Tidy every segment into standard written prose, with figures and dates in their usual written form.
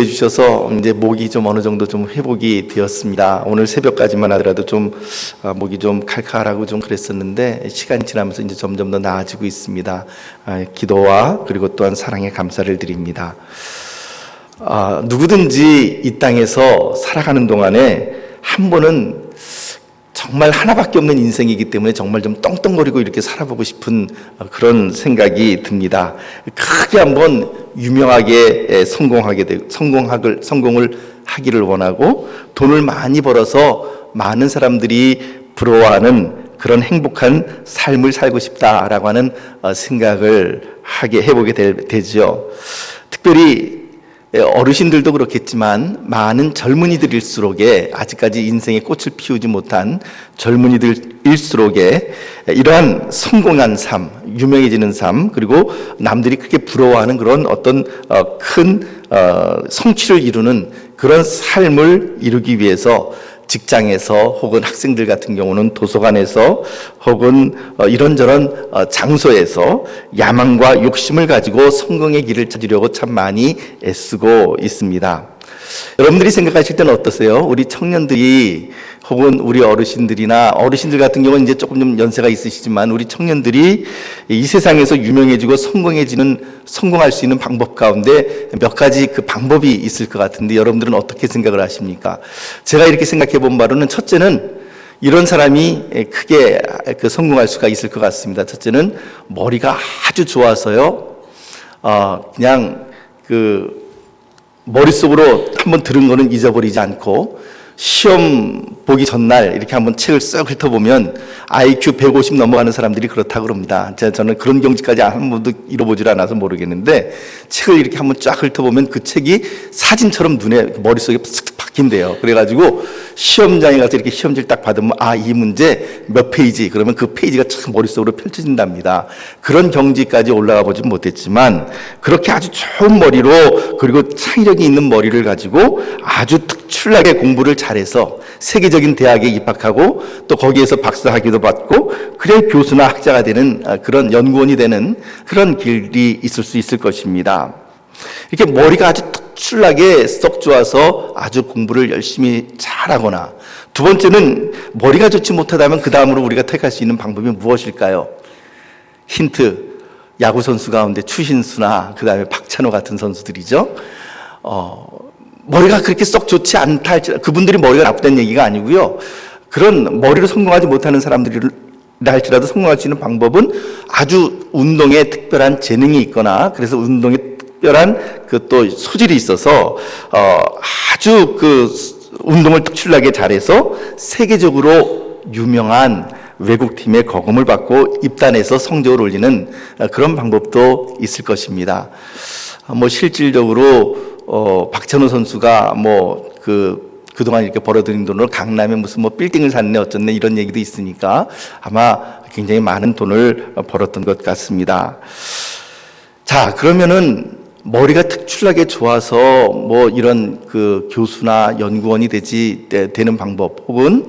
해주셔서 이제 목이 좀 어느 정도 좀 회복이 되었습니다. 오늘 새벽까지만 하더라도 좀 목이 좀 칼칼하고 좀 그랬었는데 시간이 지나면서 이제 점점 더 나아지고 있습니다. 기도와 그리고 또한 사랑에 감사를 드립니다. 누구든지 이 땅에서 살아가는 동안에 한 번은 정말 하나밖에 없는 인생이기 때문에 정말 좀 떵떵거리고 이렇게 살아보고 싶은 그런 생각이 듭니다. 크게 한번 유명하게 성공을 하기를 원하고 돈을 많이 벌어서 많은 사람들이 부러워하는 그런 행복한 삶을 살고 싶다라고 하는 생각을 해보게 되죠. 특별히 어르신들도 그렇겠지만 많은 젊은이들일수록에 아직까지 인생의 꽃을 피우지 못한 젊은이들일수록에 이러한 성공한 삶, 유명해지는 삶, 그리고 남들이 크게 부러워하는 그런 어떤 큰 성취를 이루는 그런 삶을 이루기 위해서 직장에서 혹은 학생들 같은 경우는 도서관에서 혹은 이런저런 장소에서 야망과 욕심을 가지고 성공의 길을 찾으려고 참 많이 애쓰고 있습니다. 여러분들이 생각하실 때는 어떠세요? 우리 청년들이 혹은 우리 어르신들이나 어르신들 같은 경우는 이제 조금 좀 연세가 있으시지만 우리 청년들이 이 세상에서 유명해지고 성공할 수 있는 방법 가운데 몇 가지 그 방법이 있을 것 같은데 여러분들은 어떻게 생각을 하십니까? 제가 이렇게 생각해 본 바로는 첫째는 이런 사람이 크게 성공할 수가 있을 것 같습니다. 첫째는 머리가 아주 좋아서요. 그냥 머릿속으로 한번 들은 거는 잊어버리지 않고 시험 보기 전날 이렇게 한번 책을 쓱 훑어보면 IQ 150 넘어가는 사람들이 그렇다고 그럽니다. 저는 그런 경지까지 한 번도 이뤄보질 않아서 모르겠는데 책을 이렇게 한번 쫙 훑어보면 그 책이 사진처럼 머릿속에 쓱 박힌대요. 그래가지고 시험장에 가서 이렇게 시험지를 딱 받으면 이 문제 몇 페이지 그러면 그 페이지가 참 머릿속으로 펼쳐진답니다. 그런 경지까지 올라가 보진 못했지만 그렇게 아주 좋은 머리로 그리고 창의력이 있는 머리를 가지고 아주 특출나게 공부를 잘해서 세계적인 대학에 입학하고 또 거기에서 박사학위도 받고 그래 교수나 학자가 되는 그런 연구원이 되는 그런 길이 있을 수 있을 것입니다. 이렇게 머리가 아주 특출나게 썩 좋아서 아주 공부를 열심히 잘하거나 두 번째는 머리가 좋지 못하다면 그 다음으로 우리가 택할 수 있는 방법이 무엇일까요? 힌트, 야구선수 가운데 추신수나 그 다음에 박찬호 같은 선수들이죠. 머리가 그렇게 썩 좋지 않다 할지라도 그분들이 머리가 나쁘다는 얘기가 아니고요. 그런 머리로 성공하지 못하는 사람들이 할지라도 성공할 수 있는 방법은 아주 운동에 특별한 재능이 있거나 그래서 운동에 특별한 또 소질이 있어서 아주 운동을 특출나게 잘해서 세계적으로 유명한 외국팀의 거금을 받고 입단해서 성적을 올리는 그런 방법도 있을 것입니다. 실질적으로 박찬호 선수가 그동안 이렇게 벌어들인 돈으로 강남에 무슨 빌딩을 샀네 어쩌네 이런 얘기도 있으니까 아마 굉장히 많은 돈을 벌었던 것 같습니다. 자, 그러면은 머리가 특출나게 좋아서 이런 교수나 연구원이 되는 방법 혹은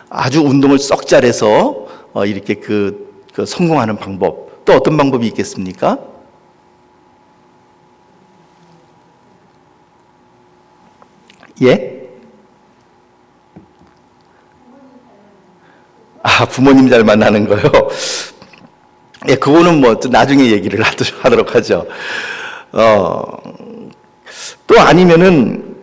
아주 운동을 썩 잘해서 이렇게 성공하는 방법 또 어떤 방법이 있겠습니까? 예? 부모님 잘 만나는 거요? 예, 그거는 나중에 얘기를 하도록 하죠. 또 아니면은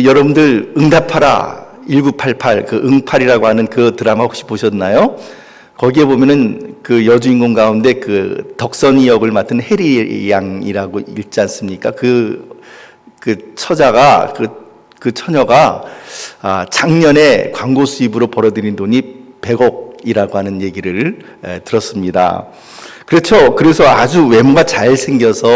여러분들 응답하라 1988 응팔이라고 하는 그 드라마 혹시 보셨나요? 거기에 보면은 여주인공 가운데 덕선이 역을 맡은 해리 양이라고 있지 않습니까? 처자가 그 처녀가 작년에 광고 수입으로 벌어들인 돈이 100억이라고 하는 얘기를 들었습니다. 그렇죠. 그래서 아주 외모가 잘생겨서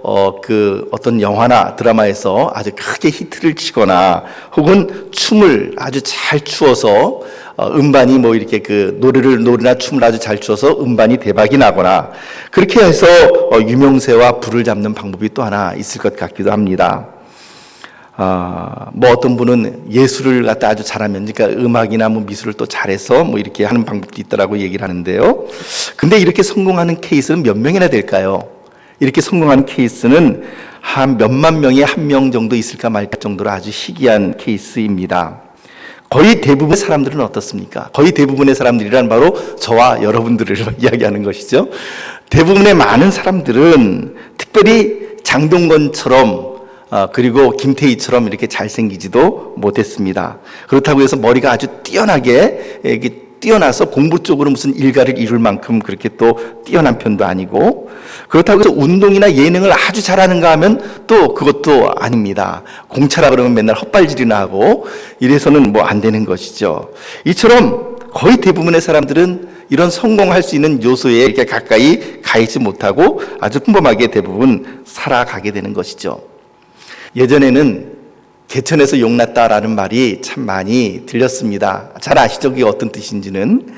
어떤 영화나 드라마에서 아주 크게 히트를 치거나 혹은 춤을 아주 잘 추어서 음반이 이렇게 노래나 춤을 아주 잘 추어서 음반이 대박이 나거나 그렇게 해서 유명세와 부를 잡는 방법이 또 하나 있을 것 같기도 합니다. 어떤 분은 예술을 갖다 아주 잘하면, 그러니까 음악이나 미술을 또 잘해서 이렇게 하는 방법도 있다라고 얘기를 하는데요. 근데 이렇게 성공하는 케이스는 몇 명이나 될까요? 이렇게 성공하는 케이스는 한 몇만 명에 한 명 정도 있을까 말까 정도로 아주 희귀한 케이스입니다. 거의 대부분의 사람들은 어떻습니까? 거의 대부분의 사람들이란 바로 저와 여러분들을 이야기하는 것이죠. 대부분의 많은 사람들은 특별히 장동건처럼 그리고 김태희처럼 이렇게 잘생기지도 못했습니다. 그렇다고 해서 머리가 아주 뛰어나게 이렇게 뛰어나서 공부 쪽으로 무슨 일가를 이룰 만큼 그렇게 또 뛰어난 편도 아니고, 그렇다고 해서 운동이나 예능을 아주 잘하는가 하면 또 그것도 아닙니다. 공차라 그러면 맨날 헛발질이나 하고 이래서는 뭐 안 되는 것이죠. 이처럼 거의 대부분의 사람들은 이런 성공할 수 있는 요소에 이렇게 가까이 가 있지 못하고 아주 평범하게 대부분 살아가게 되는 것이죠. 예전에는 개천에서 용났다라는 말이 참 많이 들렸습니다. 잘 아시죠? 그게 어떤 뜻인지는.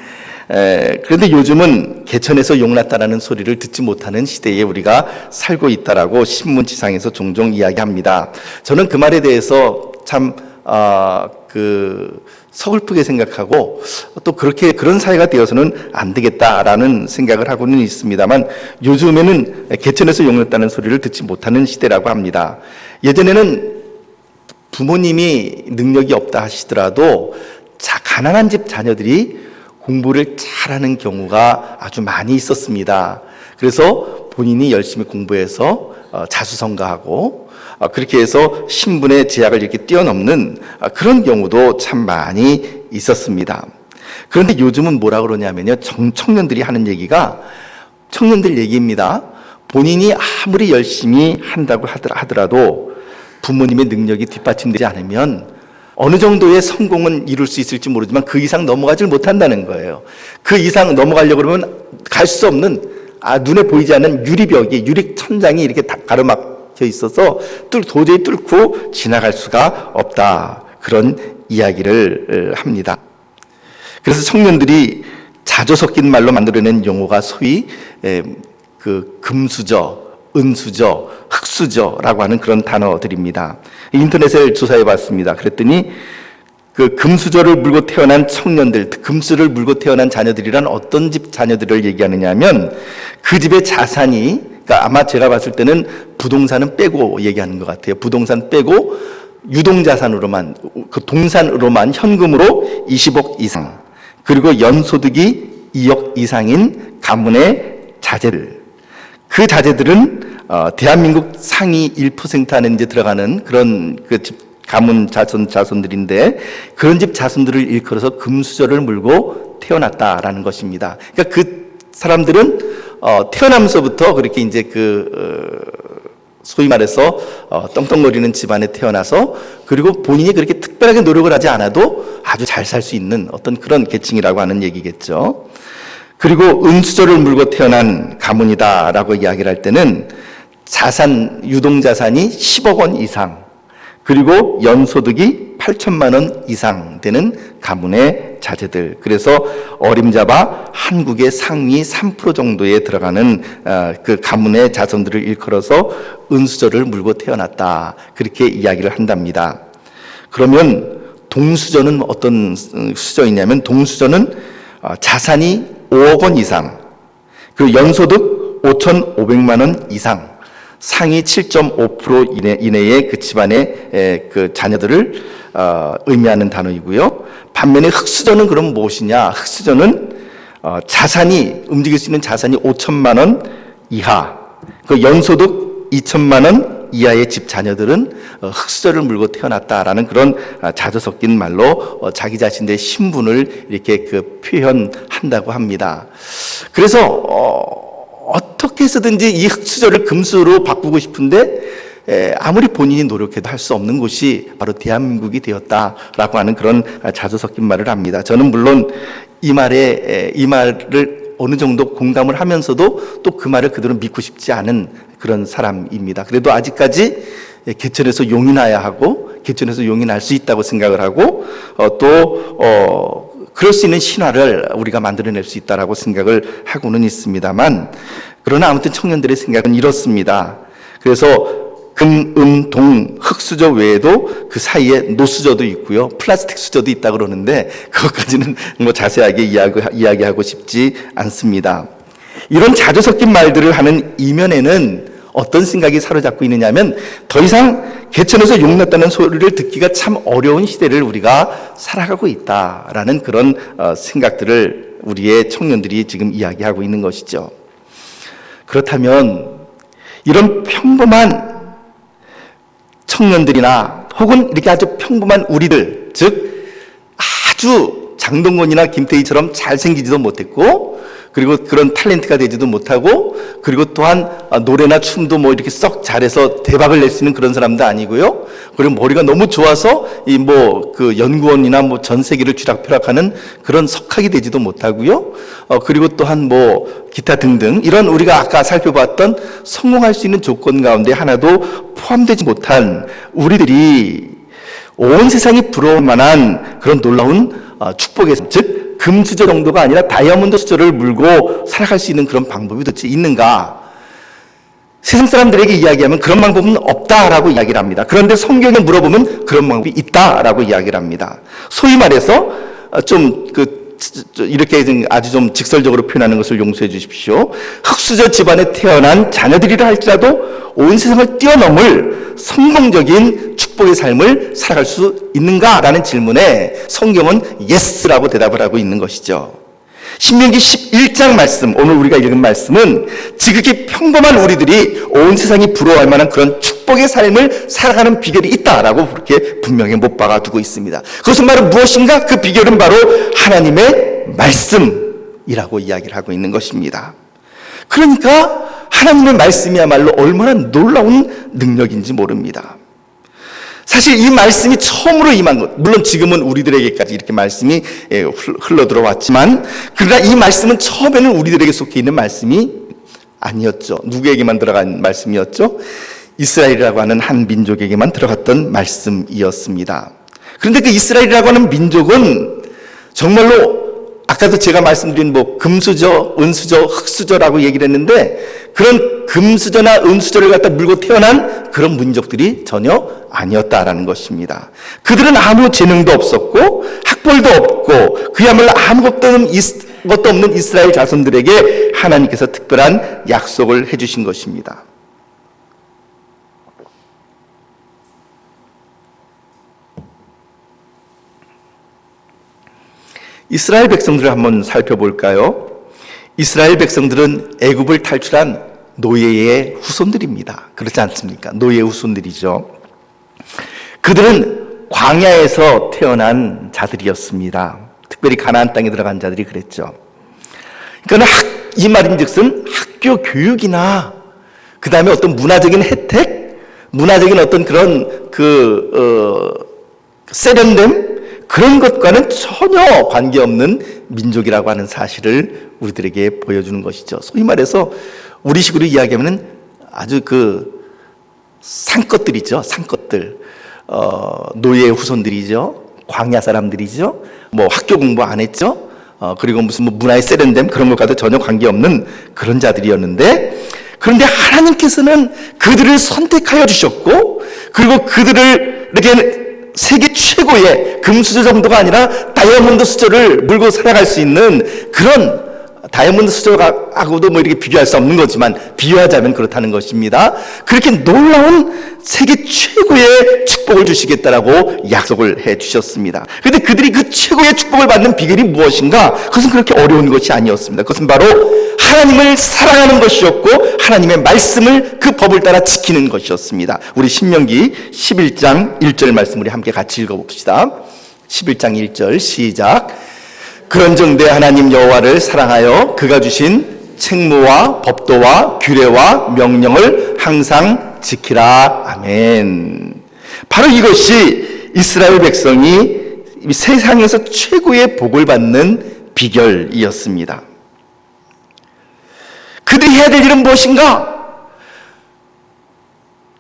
그런데 요즘은 개천에서 용났다라는 소리를 듣지 못하는 시대에 우리가 살고 있다라고 신문지상에서 종종 이야기합니다. 저는 그 말에 대해서 참 서글프게 생각하고 또 그런 사회가 되어서는 안 되겠다라는 생각을 하고는 있습니다만, 요즘에는 개천에서 용났다는 소리를 듣지 못하는 시대라고 합니다. 예전에는 부모님이 능력이 없다 하시더라도 가난한 집 자녀들이 공부를 잘하는 경우가 아주 많이 있었습니다. 그래서 본인이 열심히 공부해서 자수성가하고 그렇게 해서 신분의 제약을 이렇게 뛰어넘는 그런 경우도 참 많이 있었습니다. 그런데 요즘은 뭐라 그러냐면요, 청년들이 하는 얘기가, 청년들 얘기입니다. 본인이 아무리 열심히 한다고 하더라도 부모님의 능력이 뒷받침되지 않으면 어느 정도의 성공은 이룰 수 있을지 모르지만 그 이상 넘어가질 못한다는 거예요. 그 이상 넘어가려고 그러면 갈 수 없는, 눈에 보이지 않는 유리벽이, 유리천장이 이렇게 다 가로막혀 있어서 도저히 뚫고 지나갈 수가 없다, 그런 이야기를 합니다. 그래서 청년들이 자주 섞인 말로 만들어낸 용어가 소위 금수저, 은수저, 흑수저라고 하는 그런 단어들입니다. 인터넷에 조사해 봤습니다. 그랬더니 그 금수저를 물고 태어난 청년들, 금수를 물고 태어난 자녀들이란 어떤 집 자녀들을 얘기하느냐 하면, 그 집의 자산이, 그러니까 아마 제가 봤을 때는 부동산은 빼고 얘기하는 것 같아요. 부동산 빼고 유동자산으로만, 그 동산으로만 현금으로 20억 이상, 그리고 연소득이 2억 이상인 가문의 자제들, 그 자제들은 대한민국 상위 1% 안에 이제 들어가는 그런 그 집 가문 자손들인데, 그런 집 자손들을 일컬어서 금수저를 물고 태어났다라는 것입니다. 그러니까 그 사람들은 태어나면서부터 그렇게 이제 소위 말해서 떵떵거리는 집안에 태어나서, 그리고 본인이 그렇게 특별하게 노력을 하지 않아도 아주 잘 살 수 있는 어떤 그런 계층이라고 하는 얘기겠죠. 그리고 은수저를 물고 태어난 가문이다라고 이야기를 할 때는 유동자산이 10억 원 이상, 그리고 연소득이 8천만 원 이상 되는 가문의 자제들, 그래서 어림잡아 한국의 상위 3% 정도에 들어가는 그 가문의 자손들을 일컬어서 은수저를 물고 태어났다, 그렇게 이야기를 한답니다. 그러면 동수저는 어떤 수저이냐면, 동수저는 자산이 5억 원 이상, 그리고 연소득 5,500만 원 이상, 상위 7.5% 이내의 그 집안의 그 자녀들을 의미하는 단어이고요. 반면에 흑수저는 그럼 무엇이냐? 흑수저는 자산이, 움직일 수 있는 자산이 5천만 원 이하, 그 연소득 2천만 원 이하의 집 자녀들은 흑수저를 물고 태어났다라는 그런 자주 섞인 말로 자기 자신의 신분을 이렇게 표현한다고 합니다. 그래서 어떻게 해서든지 이 흑수저를 금수로 바꾸고 싶은데 아무리 본인이 노력해도 할 수 없는 곳이 바로 대한민국이 되었다라고 하는 그런 자주 섞인 말을 합니다. 저는 물론 이 말을 어느 정도 공감을 하면서도 또 그 말을 그대로 믿고 싶지 않은 그런 사람입니다. 그래도 아직까지 개천에서 용이 나야 하고, 개천에서 용이 날 수 있다고 생각을 하고, 그럴 수 있는 신화를 우리가 만들어낼 수 있다라고 생각을 하고는 있습니다만, 그러나 아무튼 청년들의 생각은 이렇습니다. 그래서 금, 은, 동, 흑수저 외에도 그 사이에 노수저도 있고요, 플라스틱 수저도 있다고 그러는데 그것까지는 뭐 자세하게 이야기하고 싶지 않습니다. 이런 자주 섞인 말들을 하는 이면에는 어떤 생각이 사로잡고 있느냐면 더 이상 개천에서 용났다는 소리를 듣기가 참 어려운 시대를 우리가 살아가고 있다라는 그런 생각들을 우리의 청년들이 지금 이야기하고 있는 것이죠. 그렇다면 이런 평범한 청년들이나 혹은 이렇게 아주 평범한 우리들, 즉 아주 장동건이나 김태희처럼 잘생기지도 못했고 그리고 그런 탤런트가 되지도 못하고 그리고 또한 노래나 춤도 뭐 이렇게 썩 잘해서 대박을 낼 수 있는 그런 사람도 아니고요. 그리고 머리가 너무 좋아서 이 뭐 그 연구원이나 뭐 전 세계를 쥐락펴락하는 그런 석학이 되지도 못하고요. 그리고 또한 뭐 기타 등등 이런 우리가 아까 살펴봤던 성공할 수 있는 조건 가운데 하나도 포함되지 못한 우리들이 온 세상이 부러울 만한 그런 놀라운 축복의 즉 금수저 정도가 아니라 다이아몬드 수저를 물고 살아갈 수 있는 그런 방법이 도대체 있는가? 세상 사람들에게 이야기하면 그런 방법은 없다라고 이야기를 합니다. 그런데 성경에 물어보면 그런 방법이 있다라고 이야기를 합니다. 소위 말해서 이렇게 아주 좀 직설적으로 표현하는 것을 용서해 주십시오. 흙수저 집안에 태어난 자녀들이라 할지라도 온 세상을 뛰어넘을 성공적인 축복의 삶을 살아갈 수 있는가라는 질문에 성경은 예스라고 대답을 하고 있는 것이죠. 신명기 11장 말씀, 오늘 우리가 읽은 말씀은 지극히 평범한 우리들이 온 세상이 부러워할 만한 그런 축복의 삶을 살아가는 비결이 있다라고 그렇게 분명히 못 박아두고 있습니다. 그것은 바로 무엇인가? 그 비결은 바로 하나님의 말씀이라고 이야기를 하고 있는 것입니다. 그러니까 하나님의 말씀이야말로 얼마나 놀라운 능력인지 모릅니다. 사실 이 말씀이 처음으로 임한 것, 물론 지금은 우리들에게까지 이렇게 말씀이 흘러들어왔지만 그러나 이 말씀은 처음에는 우리들에게 속해 있는 말씀이 아니었죠. 누구에게만 들어간 말씀이었죠? 이스라엘이라고 하는 한 민족에게만 들어갔던 말씀이었습니다. 그런데 그 이스라엘이라고 하는 민족은 정말로 아까도 제가 말씀드린 뭐 금수저, 은수저, 흙수저라고 얘기를 했는데 그런 금수저나 은수저를 갖다 물고 태어난 그런 민족들이 전혀 아니었다라는 것입니다. 그들은 아무 재능도 없었고 학벌도 없고 그야말로 아무것도 없는 이스라엘 자손들에게 하나님께서 특별한 약속을 해주신 것입니다. 이스라엘 백성들을 한번 살펴볼까요? 이스라엘 백성들은 애굽을 탈출한 노예의 후손들입니다. 그렇지 않습니까? 노예의 후손들이죠. 그들은 광야에서 태어난 자들이었습니다. 특별히 가나안 땅에 들어간 자들이 그랬죠. 그러니까 이 말인즉슨 학교 교육이나 그 다음에 어떤 문화적인 혜택, 문화적인 어떤 그런 세련됨 그런 것과는 전혀 관계없는 민족이라고 하는 사실을 우리들에게 보여주는 것이죠. 소위 말해서 우리식으로 이야기하면 아주 산것들이죠. 산것들. 노예의 후손들이죠. 광야 사람들이죠. 뭐 학교 공부 안 했죠. 그리고 무슨 뭐 문화의 세련됨 그런 것과도 전혀 관계없는 그런 자들이었는데 그런데 하나님께서는 그들을 선택하여 주셨고 그리고 그들을 이렇게 세계 최고의 금수저 정도가 아니라 다이아몬드 수저를 물고 살아갈 수 있는 그런 다이아몬드 수저하고도 뭐 이렇게 비교할 수 없는 거지만 비유하자면 그렇다는 것입니다. 그렇게 놀라운 세계 최고의 축복을 주시겠다라고 약속을 해 주셨습니다. 그런데 그들이 그 최고의 축복을 받는 비결이 무엇인가? 그것은 그렇게 어려운 것이 아니었습니다. 그것은 바로 하나님을 사랑하는 것이었고 하나님의 말씀을 그 법을 따라 지키는 것이었습니다. 우리 신명기 11장 1절 말씀 우리 함께 같이 읽어봅시다. 11장 1절 시작. 그런즉 내 하나님 여호와를 사랑하여 그가 주신 책무와 법도와 규례와 명령을 항상 지키라. 아멘. 바로 이것이 이스라엘 백성이 세상에서 최고의 복을 받는 비결이었습니다. 그들이 해야 될 일은 무엇인가?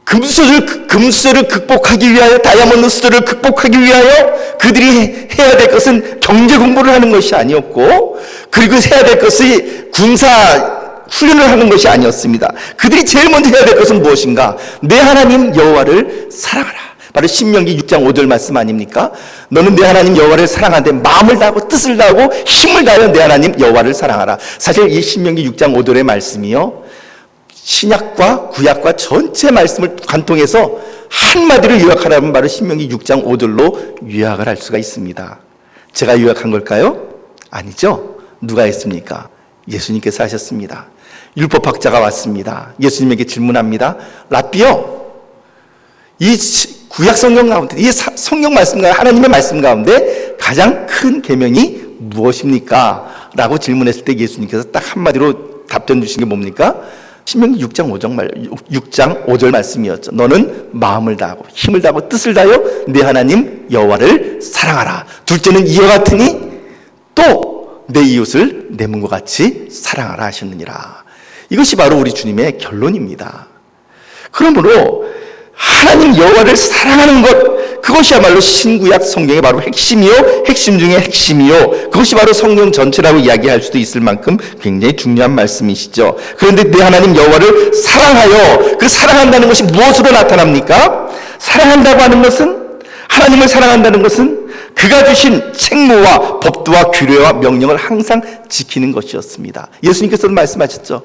금수저를 극복하기 위하여, 다이아몬드 수저를 극복하기 위하여 그들이 해야 될 것은 경제 공부를 하는 것이 아니었고, 그리고 해야 될 것이 군사 훈련을 하는 것이 아니었습니다. 그들이 제일 먼저 해야 될 것은 무엇인가? 내 하나님 여호와를 사랑하라. 바로 신명기 6장 5절 말씀 아닙니까? 너는 내 하나님 여호와를 사랑하되 마음을 다하고 뜻을 다하고 힘을 다하여 내 하나님 여호와를 사랑하라. 사실 이 신명기 6장 5절의 말씀이요, 신약과 구약과 전체 말씀을 관통해서 한마디로 요약하라면 바로 신명기 6장 5절로 요약을 할 수가 있습니다. 제가 요약한 걸까요? 아니죠. 누가 했습니까? 예수님께서 하셨습니다. 율법학자가 왔습니다. 예수님에게 질문합니다. 랍비요, 이 구약 성경 가운데, 이 성경 말씀 가운데, 하나님의 말씀 가운데 가장 큰 계명이 무엇입니까? 라고 질문했을 때 예수님께서 딱 한마디로 답변 주신 게 뭡니까? 신명기 6장 5절 말씀이었죠. 너는 마음을 다하고 힘을 다하고 뜻을 다하여 내 하나님 여호와를 사랑하라. 둘째는 이와 같으니 또 내 이웃을 내 몸과 같이 사랑하라 하셨느니라. 이것이 바로 우리 주님의 결론입니다. 그러므로 하나님 여호와를 사랑하는 것, 그것이야말로 신구약 성경의 바로 핵심이요, 핵심 중에 핵심이요, 그것이 바로 성경 전체라고 이야기할 수도 있을 만큼 굉장히 중요한 말씀이시죠. 그런데 내 하나님 여호와를 사랑하여, 그 사랑한다는 것이 무엇으로 나타납니까? 사랑한다고 하는 것은, 하나님을 사랑한다는 것은 그가 주신 책무와 법도와 규례와 명령을 항상 지키는 것이었습니다. 예수님께서도 말씀하셨죠.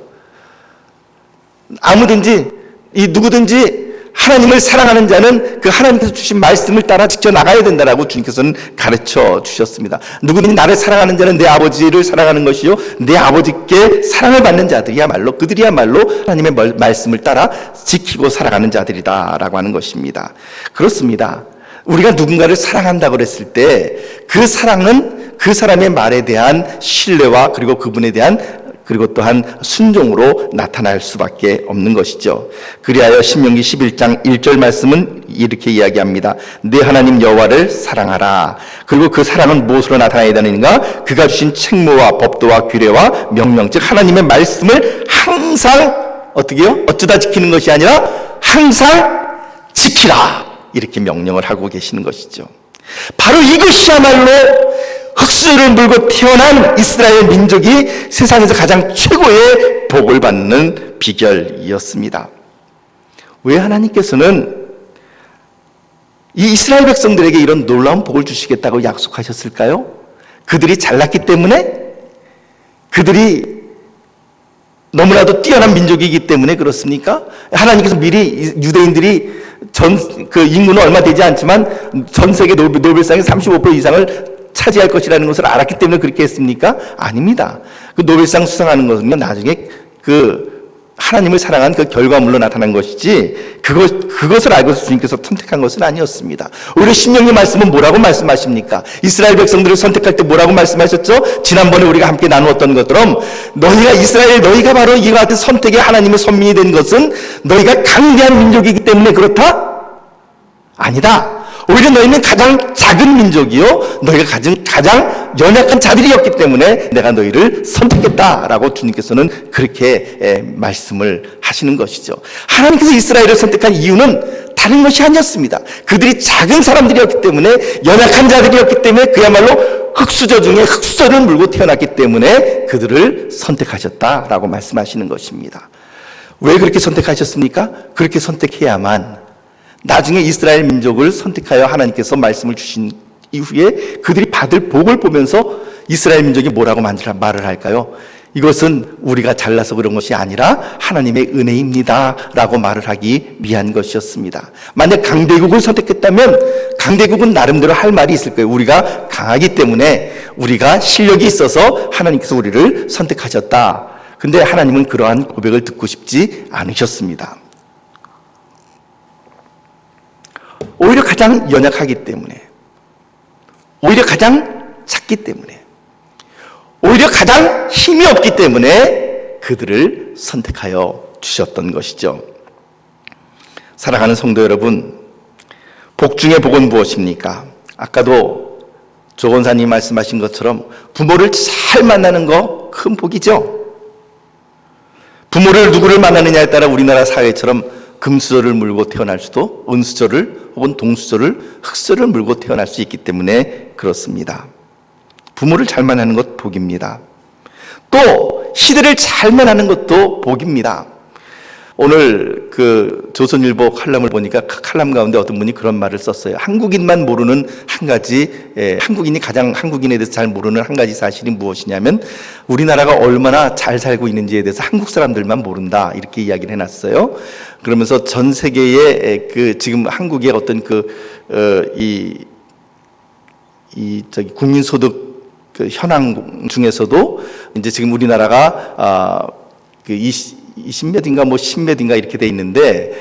누구든지 하나님을 사랑하는 자는 그 하나님께서 주신 말씀을 따라 지켜나가야 된다라고 주님께서는 가르쳐 주셨습니다. 누구든지 나를 사랑하는 자는 내 아버지를 사랑하는 것이요, 내 아버지께 사랑을 받는 자들이야말로, 그들이야말로 하나님의 말씀을 따라 지키고 살아가는 자들이다라고 하는 것입니다. 그렇습니다. 우리가 누군가를 사랑한다고 그랬을 때 그 사랑은 그 사람의 말에 대한 신뢰와 그리고 그분에 대한 그리고 또한 순종으로 나타날 수밖에 없는 것이죠. 그리하여 신명기 11장 1절 말씀은 이렇게 이야기합니다. 내 하나님 여호와를 사랑하라. 그리고 그 사랑은 무엇으로 나타나야 되는가? 그가 주신 책무와 법도와 규례와 명령, 즉 하나님의 말씀을 항상 어떻게요? 어쩌다 지키는 것이 아니라 항상 지키라, 이렇게 명령을 하고 계시는 것이죠. 바로 이것이야말로 흙수저를 물고 태어난 이스라엘 민족이 세상에서 가장 최고의 복을 받는 비결이었습니다. 왜 하나님께서는 이 이스라엘 백성들에게 이런 놀라운 복을 주시겠다고 약속하셨을까요? 그들이 잘났기 때문에? 그들이 너무나도 뛰어난 민족이기 때문에 그렇습니까? 하나님께서 미리 유대인들이 인구는 얼마 되지 않지만 전 세계 노벨상의 35% 이상을 차지할 것이라는 것을 알았기 때문에 그렇게 했습니까? 아닙니다. 그 노벨상 수상하는 것은 나중에 하나님을 사랑한 그 결과물로 나타난 것이지, 그것을 알고서 주님께서 선택한 것은 아니었습니다. 오히려 신명기 말씀은 뭐라고 말씀하십니까? 이스라엘 백성들을 선택할 때 뭐라고 말씀하셨죠? 지난번에 우리가 함께 나누었던 것처럼 너희가 바로 이와 같은 선택의 하나님의 선민이 된 것은 너희가 강대한 민족이기 때문에 그렇다? 아니다. 오히려 너희는 가장 작은 민족이요, 너희가 가장 연약한 자들이었기 때문에 내가 너희를 선택했다라고 주님께서는 그렇게 말씀을 하시는 것이죠. 하나님께서 이스라엘을 선택한 이유는 다른 것이 아니었습니다. 그들이 작은 사람들이었기 때문에, 연약한 자들이었기 때문에, 그야말로 흙수저 중에 흙수저를 물고 태어났기 때문에 그들을 선택하셨다라고 말씀하시는 것입니다. 왜 그렇게 선택하셨습니까? 그렇게 선택해야만 나중에 이스라엘 민족을 선택하여 하나님께서 말씀을 주신 이후에 그들이 받을 복을 보면서 이스라엘 민족이 뭐라고 말을 할까요? 이것은 우리가 잘나서 그런 것이 아니라 하나님의 은혜입니다 라고 말을 하기 위한 것이었습니다. 만약 강대국을 선택했다면 강대국은 나름대로 할 말이 있을 거예요. 우리가 강하기 때문에, 우리가 실력이 있어서 하나님께서 우리를 선택하셨다. 근데 하나님은 그러한 고백을 듣고 싶지 않으셨습니다. 오히려 가장 연약하기 때문에, 오히려 가장 작기 때문에, 오히려 가장 힘이 없기 때문에 그들을 선택하여 주셨던 것이죠. 사랑하는 성도 여러분, 복 중의 복은 무엇입니까? 아까도 조 권사님 말씀하신 것처럼 부모를 잘 만나는 거 큰 복이죠. 부모를 누구를 만나느냐에 따라 우리나라 사회처럼 금수저를 물고 태어날 수도, 은수저를 혹은 동수저를, 흙수저를 물고 태어날 수 있기 때문에 그렇습니다. 부모를 잘 만나는 것 복입니다. 또 시대를 잘 만나는 것도 복입니다. 오늘 그 조선일보 칼럼을 보니까 그 칼럼 가운데 어떤 분이 그런 말을 썼어요. 한국인만 모르는 한 가지, 한국인이 가장 한국인에 대해서 잘 모르는 한 가지 사실이 무엇이냐면 우리나라가 얼마나 잘 살고 있는지에 대해서 한국 사람들만 모른다, 이렇게 이야기를 해놨어요. 그러면서 전 세계의 그 지금 한국의 어떤 저기 국민소득 그 현황 중에서도 이제 지금 우리나라가 그 20몇인가 뭐 10몇인가 이렇게 돼 있는데,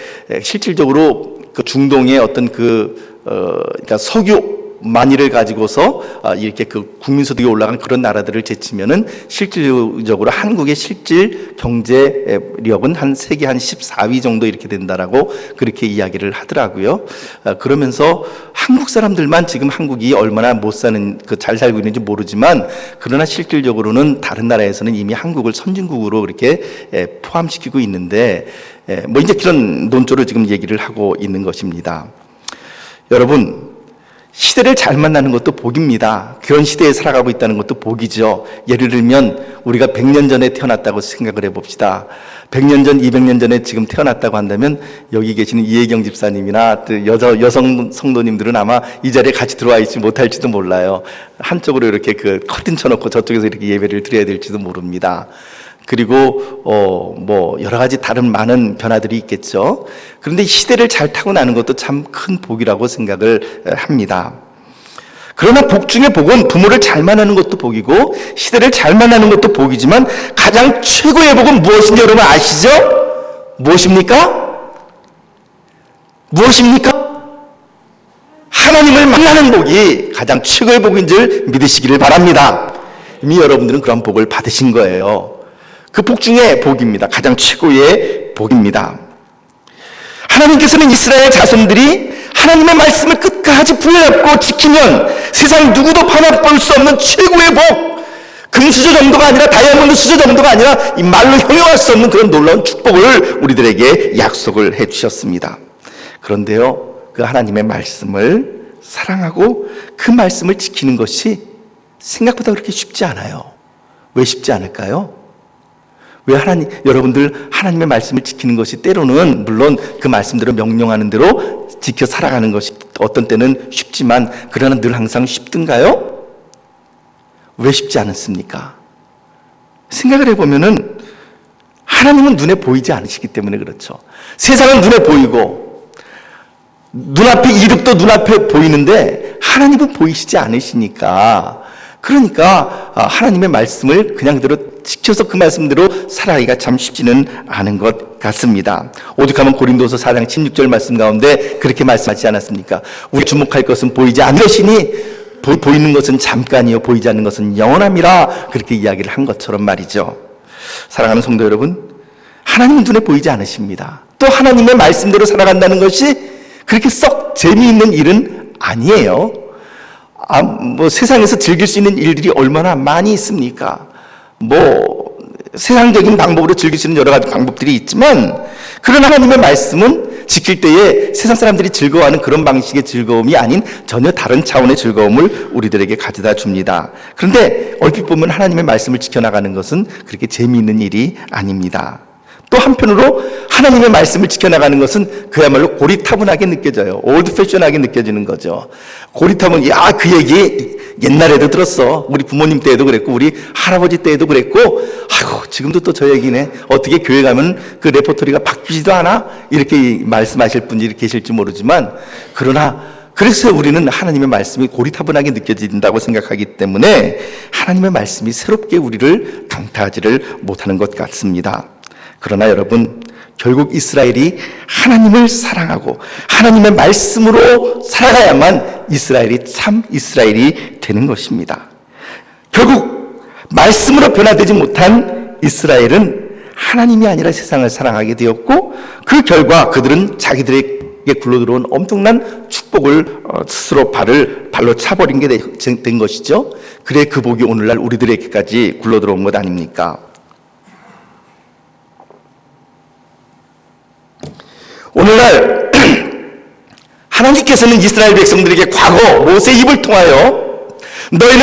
실질적으로 그 중동의 어떤 그러니까 석유 만일을 가지고서 이렇게 그 국민소득이 올라간 그런 나라들을 제치면은 실질적으로 한국의 실질 경제력은 한 세계 한 14위 정도 이렇게 된다라고 그렇게 이야기를 하더라고요. 그러면서 한국 사람들만 지금 한국이 얼마나 못 사는, 잘 살고 있는지 모르지만, 그러나 실질적으로는 다른 나라에서는 이미 한국을 선진국으로 그렇게 포함시키고 있는데, 뭐 이제 그런 논조를 지금 얘기를 하고 있는 것입니다. 여러분, 시대를 잘 만나는 것도 복입니다. 그런 시대에 살아가고 있다는 것도 복이죠. 예를 들면 우리가 100년 전에 태어났다고 생각을 해봅시다. 100년 전, 200년 전에 지금 태어났다고 한다면 여기 계시는 이혜경 집사님이나 또 여성 성도님들은 아마 이 자리에 같이 들어와 있지 못할지도 몰라요. 한쪽으로 이렇게 그 커튼 쳐놓고 저쪽에서 이렇게 예배를 드려야 될지도 모릅니다. 그리고 뭐 여러 가지 다른 많은 변화들이 있겠죠. 그런데 시대를 잘 타고 나는 것도 참 큰 복이라고 생각을 합니다. 그러나 복 중에 복은 부모를 잘 만나는 것도 복이고 시대를 잘 만나는 것도 복이지만, 가장 최고의 복은 무엇인지 여러분 아시죠? 무엇입니까? 무엇입니까? 하나님을 만나는 복이 가장 최고의 복인 줄 믿으시기를 바랍니다. 이미 여러분들은 그런 복을 받으신 거예요. 그 복 중에 복입니다. 가장 최고의 복입니다. 하나님께서는 이스라엘 자손들이 하나님의 말씀을 끝까지 부여잡고 지키면 세상 누구도 반합할 수 없는 최고의 복, 금수저 정도가 아니라 다이아몬드 수저 정도가 아니라 이 말로 형용할 수 없는 그런 놀라운 축복을 우리들에게 약속을 해주셨습니다. 그런데요, 그 하나님의 말씀을 사랑하고 그 말씀을 지키는 것이 생각보다 그렇게 쉽지 않아요. 왜 쉽지 않을까요? 왜 여러분들 하나님의 말씀을 지키는 것이 때로는 물론 그 말씀대로 명령하는 대로 지켜 살아가는 것이 어떤 때는 쉽지만, 그러나 늘 항상 쉽든가요? 왜 쉽지 않습니까? 생각을 해보면은 하나님은 눈에 보이지 않으시기 때문에 그렇죠. 세상은 눈에 보이고 눈앞에 이득도 눈앞에 보이는데 하나님은 보이시지 않으시니까, 그러니까 하나님의 말씀을 그냥 대로 지켜서 그 말씀대로 살아가기가 참 쉽지는 않은 것 같습니다. 오죽하면 고린도서 4장 16절 말씀 가운데 그렇게 말씀하지 않았습니까? 우리 주목할 것은 보이지 않는 것이니 보이는 것은 잠깐이요 보이지 않는 것은 영원함이라, 그렇게 이야기를 한 것처럼 말이죠. 사랑하는 성도 여러분, 하나님은 눈에 보이지 않으십니다. 또 하나님의 말씀대로 살아간다는 것이 그렇게 썩 재미있는 일은 아니에요. 뭐 세상에서 즐길 수 있는 일들이 얼마나 많이 있습니까? 뭐 세상적인 방법으로 즐길 수 있는 여러 가지 방법들이 있지만, 그런 하나님의 말씀은 지킬 때에 세상 사람들이 즐거워하는 그런 방식의 즐거움이 아닌 전혀 다른 차원의 즐거움을 우리들에게 가져다 줍니다. 그런데 얼핏 보면 하나님의 말씀을 지켜나가는 것은 그렇게 재미있는 일이 아닙니다. 또 한편으로 하나님의 말씀을 지켜나가는 것은 그야말로 고리타분하게 느껴져요. 올드패션하게 느껴지는 거죠. 고리타분, 그 얘기 옛날에도 들었어. 우리 부모님 때에도 그랬고 우리 할아버지 때에도 그랬고, 아이고 지금도 또 저 얘기네. 어떻게 교회 가면 그 레퍼토리가 바뀌지도 않아? 이렇게 말씀하실 분들이 계실지 모르지만, 그래서 우리는 하나님의 말씀이 고리타분하게 느껴진다고 생각하기 때문에 하나님의 말씀이 새롭게 우리를 강타하지를 못하는 것 같습니다. 그러나 여러분, 결국 이스라엘이 하나님을 사랑하고 하나님의 말씀으로 살아가야만 이스라엘이 참 이스라엘이 되는 것입니다. 결국 말씀으로 변화되지 못한 이스라엘은 하나님이 아니라 세상을 사랑하게 되었고, 그 결과 그들은 자기들에게 굴러들어온 엄청난 축복을 스스로 발로 차버린 게 된 것이죠. 그래 그 복이 오늘날 우리들에게까지 굴러들어온 것 아닙니까? 오늘날 하나님께서는 이스라엘 백성들에게 과거 모세의 입을 통하여 너희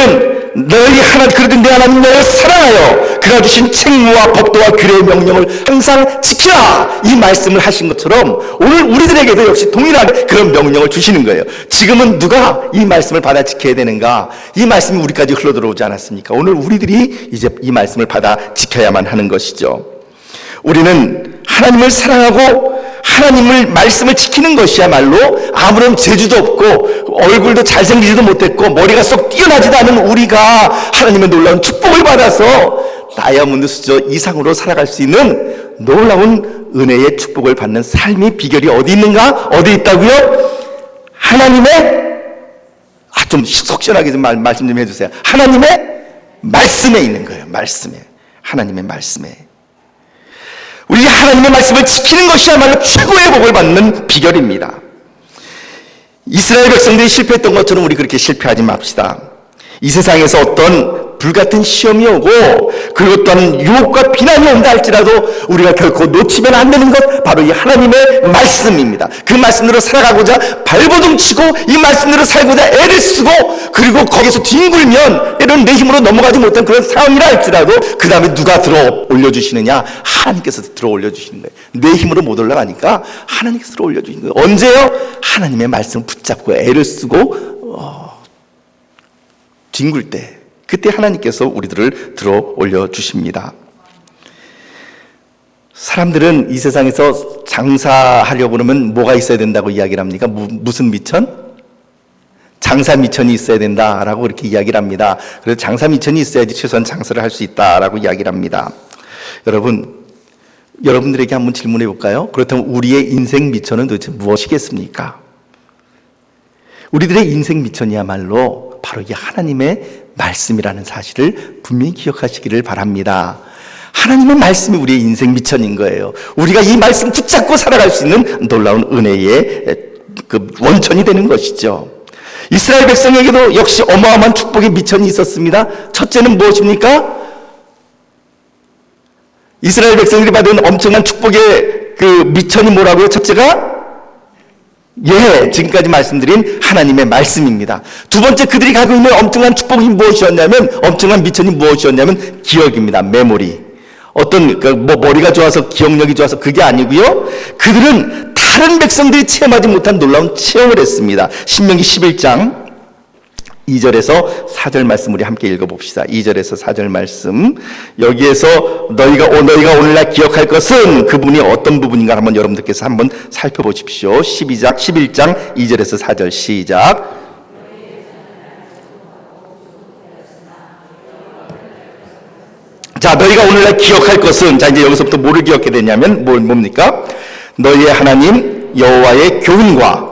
하나님 내 하나님 너를 사랑하여 그가 주신 책무와 법도와 규례의 명령을 항상 지키라, 이 말씀을 하신 것처럼 오늘 우리들에게도 역시 동일하게 그런 명령을 주시는 거예요. 지금은 누가 이 말씀을 받아 지켜야 되는가? 이 말씀이 우리까지 흘러들어오지 않았습니까? 오늘 우리들이 이제 이 말씀을 받아 지켜야만 하는 것이죠. 우리는 하나님을 사랑하고 하나님을 말씀을 지키는 것이야말로 아무런 재주도 없고 얼굴도 잘생기지도 못했고 머리가 쏙 뛰어나지도 않은 우리가 하나님의 놀라운 축복을 받아서 다이아몬드 수저 이상으로 살아갈 수 있는 놀라운 은혜의 축복을 받는 삶의 비결이 어디 있는가? 어디 있다고요? 하나님의 좀 속 시원하게 좀 말씀 좀 해주세요. 하나님의 말씀에 있는 거예요. 말씀에. 하나님의 말씀에. 우리 하나님의 말씀을 지키는 것이야말로 최고의 복을 받는 비결입니다. 이스라엘 백성들이 실패했던 것처럼 우리 그렇게 실패하지 맙시다. 이 세상에서 어떤 불같은 시험이 오고 그리고 또한 유혹과 비난이 온다 할지라도 우리가 결코 놓치면 안 되는 것, 바로 이 하나님의 말씀입니다. 그 말씀대로 살아가고자 발버둥 치고 이 말씀대로 살고자 애를 쓰고 그리고 거기서 뒹굴면 때로는 내 힘으로 넘어가지 못한 그런 상황이라 할지라도 그 다음에 누가 들어 올려주시느냐? 하나님께서 들어 올려주시는 거예요. 내 힘으로 못 올라가니까 하나님께서 들어 올려주시는 거예요. 언제요? 하나님의 말씀을 붙잡고 애를 쓰고 뒹굴 때, 그때 하나님께서 우리들을 들어 올려주십니다. 사람들은 이 세상에서 장사하려고 그러면 뭐가 있어야 된다고 이야기를 합니까? 무슨 미천? 장사 미천이 있어야 된다라고 그렇게 이야기를 합니다. 그래서 장사 미천이 있어야지 최소한 장사를 할 수 있다라고 이야기를 합니다. 여러분들에게 한번 질문해 볼까요? 그렇다면 우리의 인생 미천은 도대체 무엇이겠습니까? 우리들의 인생 미천이야말로 바로 이 하나님의 말씀이라는 사실을 분명히 기억하시기를 바랍니다. 하나님의 말씀이 우리의 인생 미천인 거예요. 우리가 이 말씀 붙잡고 살아갈 수 있는 놀라운 은혜의 그 원천이 되는 것이죠. 이스라엘 백성에게도 역시 어마어마한 축복의 미천이 있었습니다. 첫째는 무엇입니까? 이스라엘 백성들이 받은 엄청난 축복의 그 미천이 뭐라고요? 첫째가 지금까지 말씀드린 하나님의 말씀입니다. 두 번째, 그들이 가지고 있는 엄청난 축복이 무엇이었냐면, 엄청난 미천이 무엇이었냐면 기억입니다. 메모리. 머리가 좋아서 기억력이 좋아서 그게 아니고요. 그들은 다른 백성들이 체험하지 못한 놀라운 체험을 했습니다. 신명기 11장 2절에서 4절 말씀 우리 함께 읽어봅시다. 2절에서 4절 말씀, 여기에서 너희가 오늘날 기억할 것은 그분이 어떤 부분인가 한번 여러분들께서 한번 살펴보십시오. 11장 2절에서 4절 시작. 자, 너희가 오늘날 기억할 것은, 자, 이제 여기서부터 뭐를 기억해야 되냐면 뭡니까? 너희의 하나님 여호와의 교훈과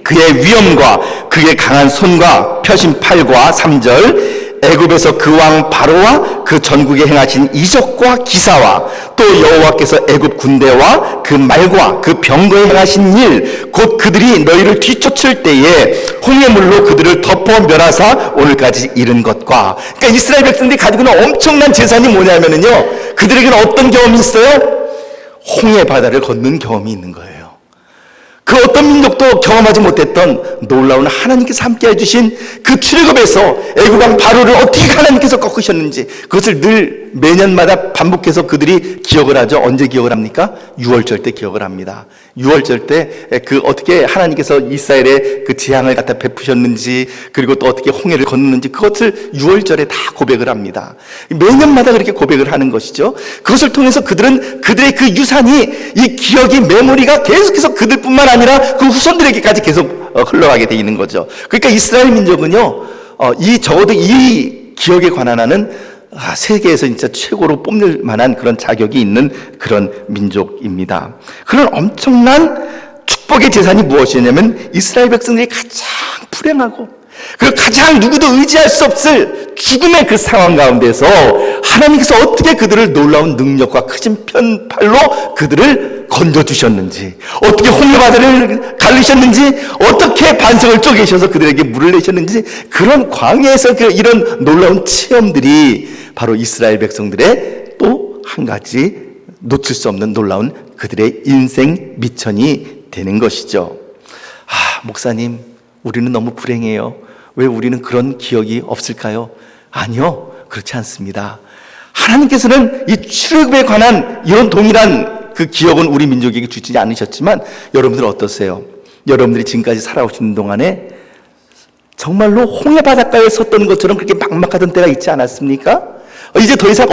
그의 위엄과 그의 강한 손과 펴신 팔과 3절 애굽에서 그 왕 바로와 그 전국에 행하신 이적과 기사와 또 여호와께서 애굽 군대와 그 말과 그 병거에 행하신 일 곧 그들이 너희를 뒤쫓을 때에 홍해물로 그들을 덮어 멸하사 오늘까지 이른 것과, 그러니까 이스라엘 백성들이 가지고 있는 엄청난 재산이 뭐냐면요, 그들에게는 어떤 경험이 있어요? 홍해 바다를 걷는 경험이 있는 거예요. 그 어떤 민족도 경험하지 못했던 놀라운 하나님께서 함께 해주신 그 출애굽에서 애굽왕 바로를 어떻게 하나님께서 꺾으셨는지, 그것을 늘 매년마다 반복해서 그들이 기억을 하죠. 언제 기억을 합니까? 유월절 때 기억을 합니다. 유월절 때 그 어떻게 하나님께서 이스라엘의 그 재앙을 갖다 베푸셨는지, 그리고 또 어떻게 홍해를 건넜는지, 그것을 유월절에 다 고백을 합니다. 매년마다 그렇게 고백을 하는 것이죠. 그것을 통해서 그들은 그들의 그 유산이, 이 기억이, 메모리가 계속해서 그들뿐만 아니라 그 후손들에게까지 계속 흘러가게 돼 있는 거죠. 그러니까 이스라엘 민족은요, 적어도 이 기억에 관한 하는 세계에서 진짜 최고로 뽐낼 만한 그런 자격이 있는 그런 민족입니다. 그런 엄청난 축복의 재산이 무엇이냐면 이스라엘 백성들이 가장 불행하고 그리고 가장 누구도 의지할 수 없을 죽음의 그 상황 가운데서 하나님께서 어떻게 그들을 놀라운 능력과 크신 편팔로 그들을 건져주셨는지, 어떻게 홍해바다를 갈리셨는지, 어떻게 반석을 쪼개셔서 그들에게 물을 내셨는지, 그런 광야에서 이런 놀라운 체험들이 바로 이스라엘 백성들의 또 한 가지 놓칠 수 없는 놀라운 그들의 인생 미천이 되는 것이죠. 목사님, 우리는 너무 불행해요. 왜 우리는 그런 기억이 없을까요? 아니요, 그렇지 않습니다. 하나님께서는 이 출애굽에 관한 이런 동일한 그 기억은 우리 민족에게 주지 않으셨지만 여러분들 어떠세요? 여러분들이 지금까지 살아오시는 동안에 정말로 홍해 바닷가에 섰던 것처럼 그렇게 막막하던 때가 있지 않았습니까? 이제 더 이상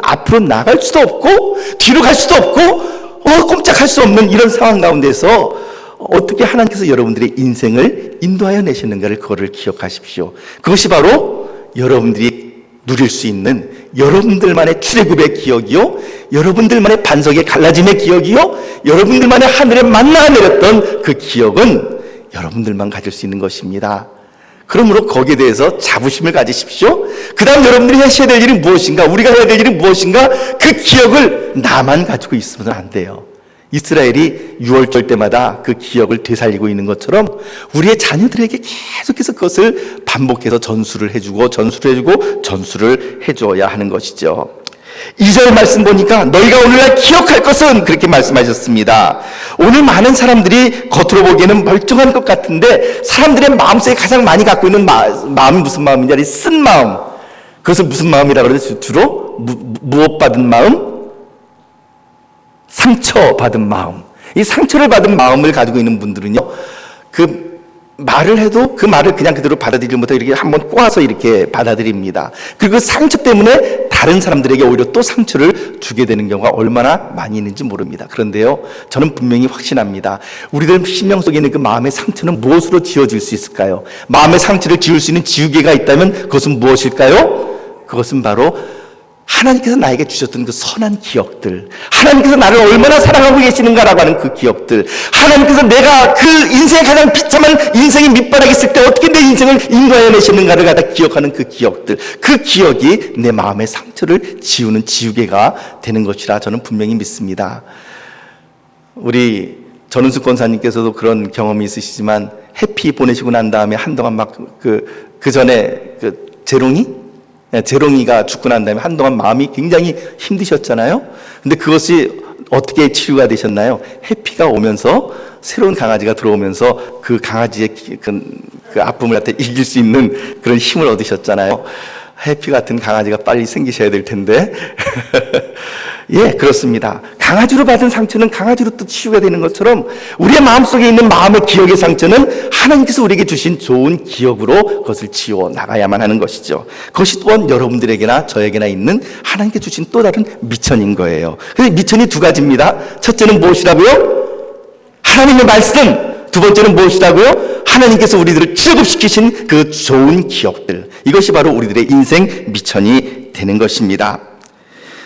앞으로 나갈 수도 없고 뒤로 갈 수도 없고 꼼짝할 수 없는 이런 상황 가운데서 어떻게 하나님께서 여러분들의 인생을 인도하여 내셨는가를 그거를 기억하십시오. 그것이 바로 여러분들이 누릴 수 있는 여러분들만의 출애굽의 기억이요, 여러분들만의 반석의 갈라짐의 기억이요, 여러분들만의 하늘에 만나가 내렸던 그 기억은 여러분들만 가질 수 있는 것입니다. 그러므로 거기에 대해서 자부심을 가지십시오. 그 다음 여러분들이 하셔야 될 일이 무엇인가, 우리가 해야 될 일이 무엇인가, 그 기억을 나만 가지고 있으면 안 돼요. 이스라엘이 유월절 때마다 그 기억을 되살리고 있는 것처럼 우리의 자녀들에게 계속해서 그것을 반복해서 전수를 해주고 전수를 해줘야 하는 것이죠. 2절 말씀 보니까 너희가 오늘날 기억할 것은 그렇게 말씀하셨습니다. 오늘 많은 사람들이 겉으로 보기에는 멀쩡한 것 같은데 사람들의 마음속에 가장 많이 갖고 있는 마음이 무슨 마음이냐? 쓴 마음. 그것은 무슨 마음이라고 그러죠? 주로 무엇받은 마음? 상처받은 마음. 이 상처를 받은 마음을 가지고 있는 분들은요, 그 말을 해도 그 말을 그냥 그대로 받아들이지 못하고 이렇게 한번 꼬아서 이렇게 받아들입니다. 그리고 그 상처 때문에 다른 사람들에게 오히려 또 상처를 주게 되는 경우가 얼마나 많이 있는지 모릅니다. 그런데요, 저는 분명히 확신합니다. 우리들 심령 속에 있는 그 마음의 상처는 무엇으로 지워질 수 있을까요? 마음의 상처를 지울 수 있는 지우개가 있다면 그것은 무엇일까요? 그것은 바로 하나님께서 나에게 주셨던 그 선한 기억들, 하나님께서 나를 얼마나 사랑하고 계시는가라고 하는 그 기억들, 하나님께서 내가 그 인생의 가장 비참한 인생의 밑바닥에 있을 때 어떻게 내 인생을 인도하여 내셨는가를 갖다 기억하는 그 기억들, 그 기억이 내 마음의 상처를 지우는 지우개가 되는 것이라 저는 분명히 믿습니다. 우리 전은숙 권사님께서도 그런 경험이 있으시지만 해피 보내시고 난 다음에 한동안 막 그 전에 재롱이가 죽고 난 다음에 한동안 마음이 굉장히 힘드셨잖아요. 근데 그것이 어떻게 치유가 되셨나요? 해피가 오면서 새로운 강아지가 들어오면서 그 강아지의 그 아픔을 갖다 이길 수 있는 그런 힘을 얻으셨잖아요. 해피 같은 강아지가 빨리 생기셔야 될 텐데. 예, 그렇습니다. 강아지로 받은 상처는 강아지로 또 치유가 되는 것처럼 우리의 마음속에 있는 마음의 기억의 상처는 하나님께서 우리에게 주신 좋은 기억으로 그것을 지워 나가야만 하는 것이죠. 그것이 또한 여러분들에게나 저에게나 있는 하나님께 주신 또 다른 미천인 거예요. 그래서 미천이 두 가지입니다. 첫째는 무엇이라고요? 하나님의 말씀. 두 번째는 무엇이라고요? 하나님께서 우리들을 출애굽시키신 그 좋은 기억들. 이것이 바로 우리들의 인생 미천이 되는 것입니다.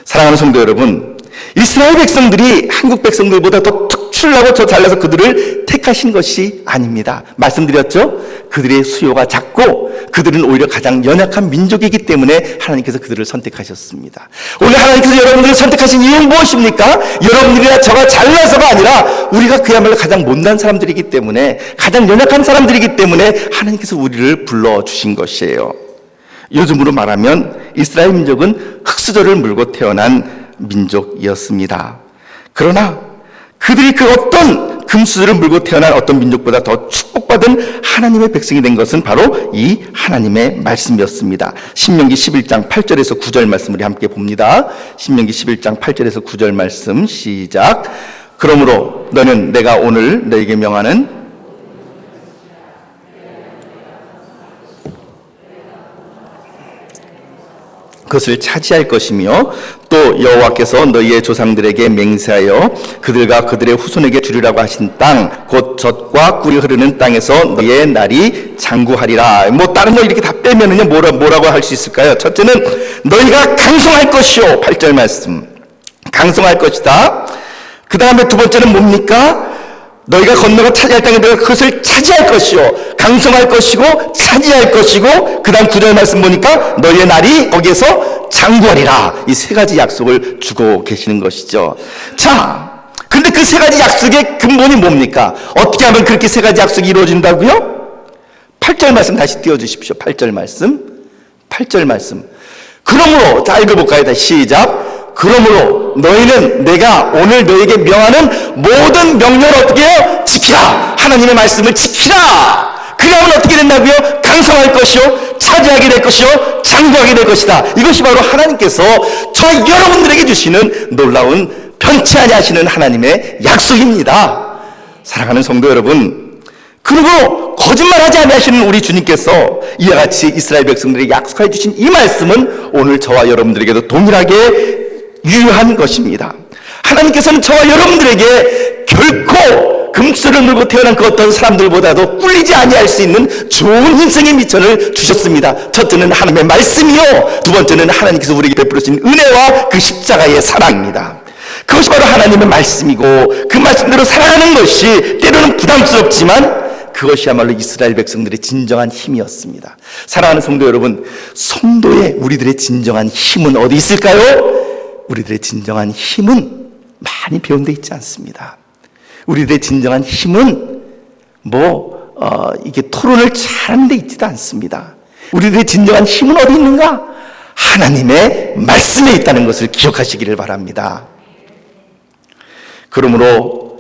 사랑하는 성도 여러분, 이스라엘 백성들이 한국 백성들보다 더 특출나고 더 잘나서 그들을 택하신 것이 아닙니다. 말씀드렸죠? 그들의 수요가 작고 그들은 오히려 가장 연약한 민족이기 때문에 하나님께서 그들을 선택하셨습니다. 오늘 하나님께서 여러분들을 선택하신 이유는 무엇입니까? 여러분들이나 저가 잘나서가 아니라 우리가 그야말로 가장 못난 사람들이기 때문에, 가장 연약한 사람들이기 때문에 하나님께서 우리를 불러주신 것이에요. 요즘으로 말하면 이스라엘 민족은 흙수저를 물고 태어난 민족이었습니다. 그러나 그들이 그 어떤 금수저를 물고 태어난 어떤 민족보다 더 축복받은 하나님의 백성이 된 것은 바로 이 하나님의 말씀이었습니다. 신명기 11장 8절에서 9절 말씀을 우리 함께 봅니다. 신명기 11장 8절에서 9절 말씀 시작. 그러므로 너는 내가 오늘 너에게 명하는 그것을 차지할 것이며 또 여호와께서 너희의 조상들에게 맹세하여 그들과 그들의 후손에게 주리라고 하신 땅 곧 젖과 꿀이 흐르는 땅에서 너희의 날이 장구하리라. 뭐 다른 거 이렇게 다 빼면은요 뭐라고 할 수 있을까요? 첫째는 너희가 강성할 것이요. 8절 말씀. 강성할 것이다. 그 다음에 두 번째는 뭡니까? 너희가 건너가 차지할 땅에 내가 그것을 차지할 것이요. 강성할 것이고 차지할 것이고 그 다음 9절 말씀 보니까 너희의 날이 거기에서 장구하리라. 이 세 가지 약속을 주고 계시는 것이죠. 자, 근데 그 세 가지 약속의 근본이 뭡니까? 어떻게 하면 그렇게 세 가지 약속이 이루어진다고요? 8절 말씀 다시 띄워주십시오. 8절 말씀. 8절 말씀. 그러므로 자 읽어볼까요? 다시 시작. 그러므로 너희는 내가 오늘 너희에게 명하는 모든 명령을 어떻게 해요? 지키라. 하나님의 말씀을 지키라. 그러면 어떻게 된다고요? 강성할 것이요, 차지하게 될 것이요, 장구하게 될 것이다. 이것이 바로 하나님께서 저와 여러분들에게 주시는 놀라운 변치 아니하시는 하나님의 약속입니다. 사랑하는 성도 여러분, 그리고 거짓말하지 아니하시는 우리 주님께서 이와 같이 이스라엘 백성들에게 약속해 주신 이 말씀은 오늘 저와 여러분들에게도 동일하게 유효한 것입니다. 하나님께서는 저와 여러분들에게 결코 금수를 물고 태어난 그 어떤 사람들보다도 꿀리지 아니할 수 있는 좋은 인생의 미천을 주셨습니다. 첫째는 하나님의 말씀이요, 두 번째는 하나님께서 우리에게 베풀으신 은혜와 그 십자가의 사랑입니다. 그것이 바로 하나님의 말씀이고, 그 말씀대로 살아가는 것이 때로는 부담스럽지만 그것이야말로 이스라엘 백성들의 진정한 힘이었습니다. 사랑하는 성도 여러분, 성도의 우리들의 진정한 힘은 어디 있을까요? 우리들의 진정한 힘은 많이 배운데 있지 않습니다. 우리들의 진정한 힘은 이게 토론을 잘하는 데 있지도 않습니다. 우리들의 진정한 힘은 어디 있는가? 하나님의 말씀에 있다는 것을 기억하시기를 바랍니다. 그러므로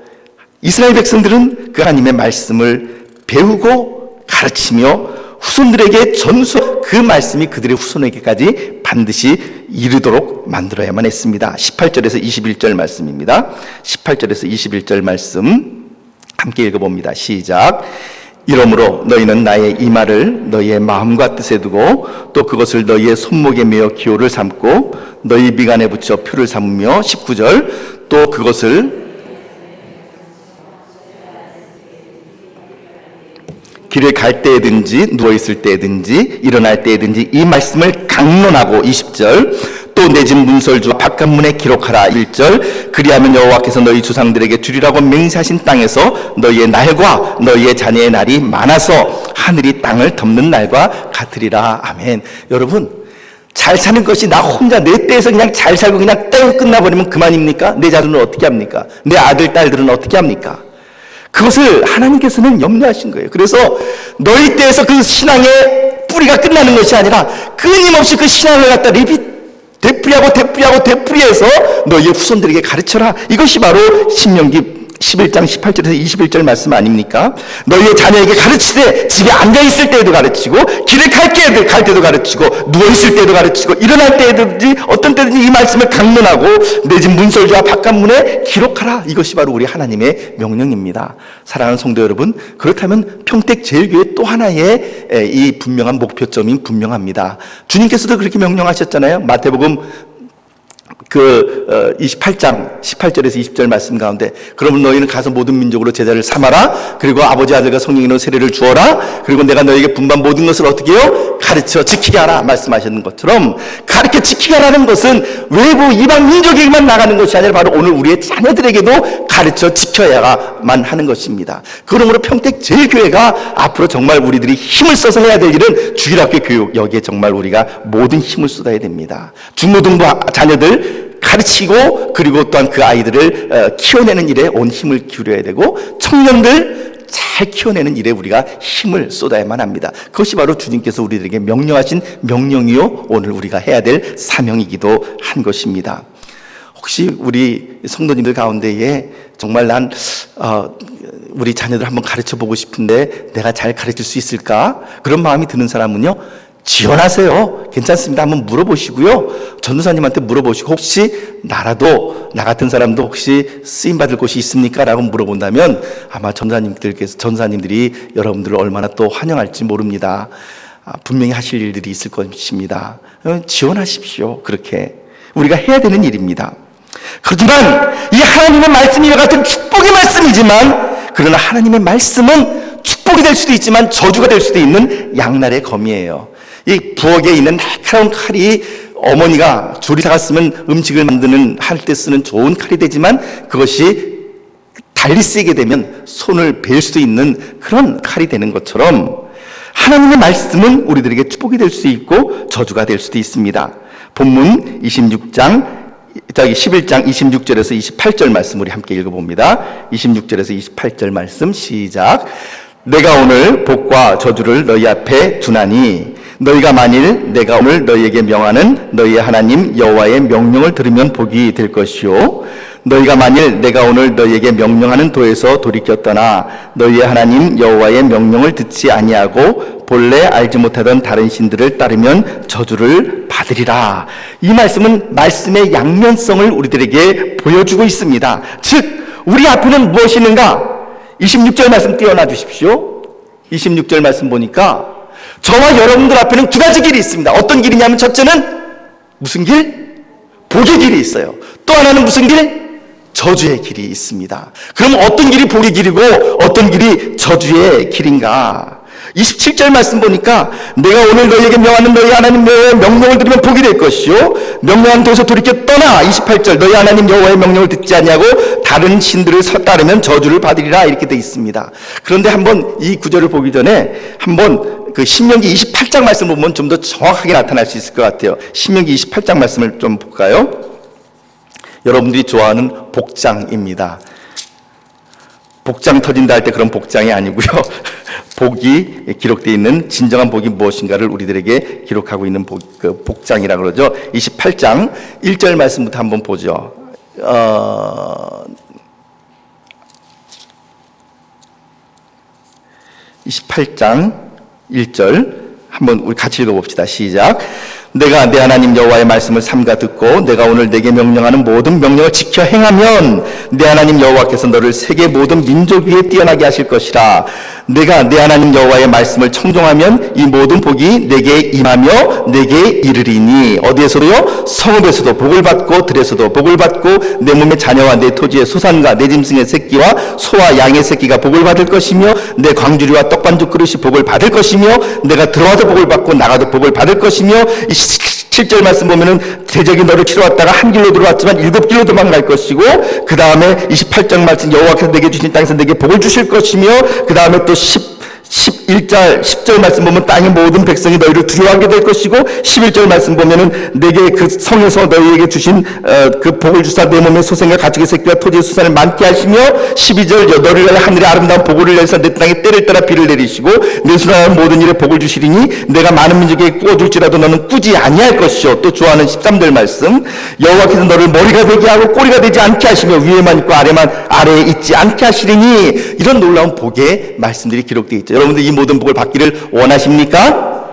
이스라엘 백성들은 그 하나님의 말씀을 배우고 가르치며 후손들에게 전수, 그 말씀이 그들의 후손에게까지 반드시 이르도록 만들어야만 했습니다. 18절에서 21절 말씀입니다. 18절에서 21절 말씀 함께 읽어봅니다. 시작. 이러므로 너희는 나의 이 말을 너희의 마음과 뜻에 두고 또 그것을 너희의 손목에 메어 기호를 삼고 너희 미간에 붙여 표를 삼으며 19절 또 그것을 길을 갈 때든지 누워있을 때든지 일어날 때든지 이 말씀을 강론하고 20절 또 내 집 문설주와 바깥문에 기록하라 1절 그리하면 여호와께서 너희 조상들에게 주리라고 맹세하신 땅에서 너희의 날과 너희의 자녀의 날이 많아서 하늘이 땅을 덮는 날과 같으리라. 아멘. 여러분, 잘 사는 것이 나 혼자 내 때에서 그냥 잘 살고 그냥 땡 끝나버리면 그만입니까? 내 자손은 어떻게 합니까? 내 아들 딸들은 어떻게 합니까? 그것을 하나님께서는 염려하신 거예요. 그래서 너희 때에서 그 신앙의 뿌리가 끝나는 것이 아니라 끊임없이 그 신앙을 갖다 되풀이해서 너희의 후손들에게 가르쳐라. 이것이 바로 신명기 11장 18절에서 21절 말씀 아닙니까? 너희의 자녀에게 가르치되 집에 앉아있을 때에도 가르치고 길을 갈 때도 가르치고 누워있을 때도 가르치고 일어날 때든지 어떤 때든지 이 말씀을 강론하고 내 집 문설주와 바깥문에 기록하라. 이것이 바로 우리 하나님의 명령입니다. 사랑하는 성도 여러분, 그렇다면 평택제일교회 또 하나의 이 분명한 목표점이 분명합니다. 주님께서도 그렇게 명령하셨잖아요. 마태복음 28장 18절에서 20절 말씀 가운데 그러면 너희는 가서 모든 민족으로 제자를 삼아라. 그리고 아버지 아들과 성령으로 세례를 주어라. 그리고 내가 너희에게 분반 모든 것을 어떻게 해요? 가르쳐 지키게 하라 말씀하셨는 것처럼 가르쳐 지키게 하라는 것은 외부 이방 민족에게만 나가는 것이 아니라 바로 오늘 우리의 자녀들에게도 가르쳐 지켜야만 하는 것입니다. 그러므로 평택제일교회가 앞으로 정말 우리들이 힘을 써서 해야 될 일은 주일학교 교육, 여기에 정말 우리가 모든 힘을 쏟아야 됩니다. 중고등부 자녀들 가르치고 그리고 또한 그 아이들을 키워내는 일에 온 힘을 기울여야 되고 청년들 잘 키워내는 일에 우리가 힘을 쏟아야만 합니다. 그것이 바로 주님께서 우리들에게 명령하신 명령이요 오늘 우리가 해야 될 사명이기도 한 것입니다. 혹시 우리 성도님들 가운데에 정말 우리 자녀들 한번 가르쳐 보고 싶은데 내가 잘 가르칠 수 있을까? 그런 마음이 드는 사람은요, 지원하세요. 괜찮습니다. 한번 물어보시고요. 전도사님한테 물어보시고 혹시 나 같은 사람도 혹시 쓰임받을 곳이 있습니까? 라고 물어본다면 아마 전도사님들이 여러분들을 얼마나 또 환영할지 모릅니다. 분명히 하실 일들이 있을 것입니다. 지원하십시오. 그렇게 우리가 해야 되는 일입니다. 그렇지만 이 하나님의 말씀이 이와 같은 축복의 말씀이지만 그러나 하나님의 말씀은 축복이 될 수도 있지만 저주가 될 수도 있는 양날의 검이에요. 이 부엌에 있는 날카로운 칼이 어머니가 조리사가 쓰면 음식을 할 때 쓰는 좋은 칼이 되지만 그것이 달리 쓰게 되면 손을 베일 수도 있는 그런 칼이 되는 것처럼 하나님의 말씀은 우리들에게 축복이 될 수 있고 저주가 될 수도 있습니다. 본문 11장 26절에서 28절 말씀 우리 함께 읽어봅니다. 26절에서 28절 말씀 시작. 내가 오늘 복과 저주를 너희 앞에 두나니 너희가 만일 내가 오늘 너희에게 명하는 너희의 하나님 여호와의 명령을 들으면 복이 될 것이요 너희가 만일 내가 오늘 너희에게 명령하는 도에서 돌이켜 떠나 너희의 하나님 여호와의 명령을 듣지 아니하고 본래 알지 못하던 다른 신들을 따르면 저주를 받을 받으리라. 이 말씀은 말씀의 양면성을 우리들에게 보여주고 있습니다. 즉 우리 앞에는 무엇이 있는가? 26절 말씀 띄워놔 주십시오. 26절 말씀 보니까 저와 여러분들 앞에는 두 가지 길이 있습니다. 어떤 길이냐면 첫째는 무슨 길? 복의 길이 있어요. 또 하나는 무슨 길? 저주의 길이 있습니다. 그럼 어떤 길이 복의 길이고 어떤 길이 저주의 길인가? 27절 말씀 보니까 내가 오늘 너희에게 명하는 너희 하나님 여호와의 명령을 들으면 복이 될 것이요 명령한 도에서 돌이켜 떠나 28절 너희 하나님 여호와의 명령을 듣지 아니하고 다른 신들을 따르면 저주를 받으리라 이렇게 되어 있습니다. 그런데 한번 이 구절을 보기 전에 한번 그 신명기 28장 말씀을 보면 좀 더 정확하게 나타날 수 있을 것 같아요. 신명기 28장 말씀을 좀 볼까요? 여러분들이 좋아하는 복장입니다. 복장 터진다 할 때 그런 복장이 아니고요. 복이 기록되어 있는 진정한 복이 무엇인가를 우리들에게 기록하고 있는 복장이라 그러죠. 28장 1절 말씀부터 한번 보죠. 28장 1절 한번 우리 같이 읽어봅시다. 시작. 내가 내 하나님 여호와의 말씀을 삼가 듣고 내가 오늘 내게 명령하는 모든 명령을 지켜 행하면 내 하나님 여호와께서 너를 세계 모든 민족 위에 뛰어나게 하실 것이라. 내가 내 하나님 여호와의 말씀을 청종하면 이 모든 복이 내게 임하며 내게 이르리니 어디에서도요? 성읍에서도 복을 받고 들에서도 복을 받고 내 몸의 자녀와 내 토지의 소산과 내 짐승의 새끼와 소와 양의 새끼가 복을 받을 것이며 내 광주리와 떡반죽 그릇이 복을 받을 것이며 내가 들어와도 복을 받고 나가도 복을 받을 것이며 7절 말씀 보면은 대적이 너를 치러 왔다가 한 길로 들어왔지만 7길로 도망갈 것이고 그 다음에 28장 말씀 여호와께서 내게 주신 땅에서 내게 복을 주실 것이며 그 다음에 또 10절 말씀 보면 땅의 모든 백성이 너희를 두려워하게 될 것이고 11절 말씀 보면은 내게 그 성에서 너희에게 주신 그 복을 주사 내 몸의 소생과 가축의 새끼와 토지의 수산을 많게 하시며 12절 너를 위하여 하늘의 아름다운 복을 내리사 내 땅에 때를 따라 비를 내리시고 내 수나는 모든 일에 복을 주시리니 내가 많은 민족에게 꾸어줄지라도 너는 꾸지 아니할 것이요. 또 좋아하는 13절 말씀 여호와께서 너를 머리가 되게 하고 꼬리가 되지 않게 하시며 위에만 있고 아래에 있지 않게 하시리니 이런 놀라운 복의 말씀들이 기록되어 있죠. 여러분들 이 모든 복을 받기를 원하십니까?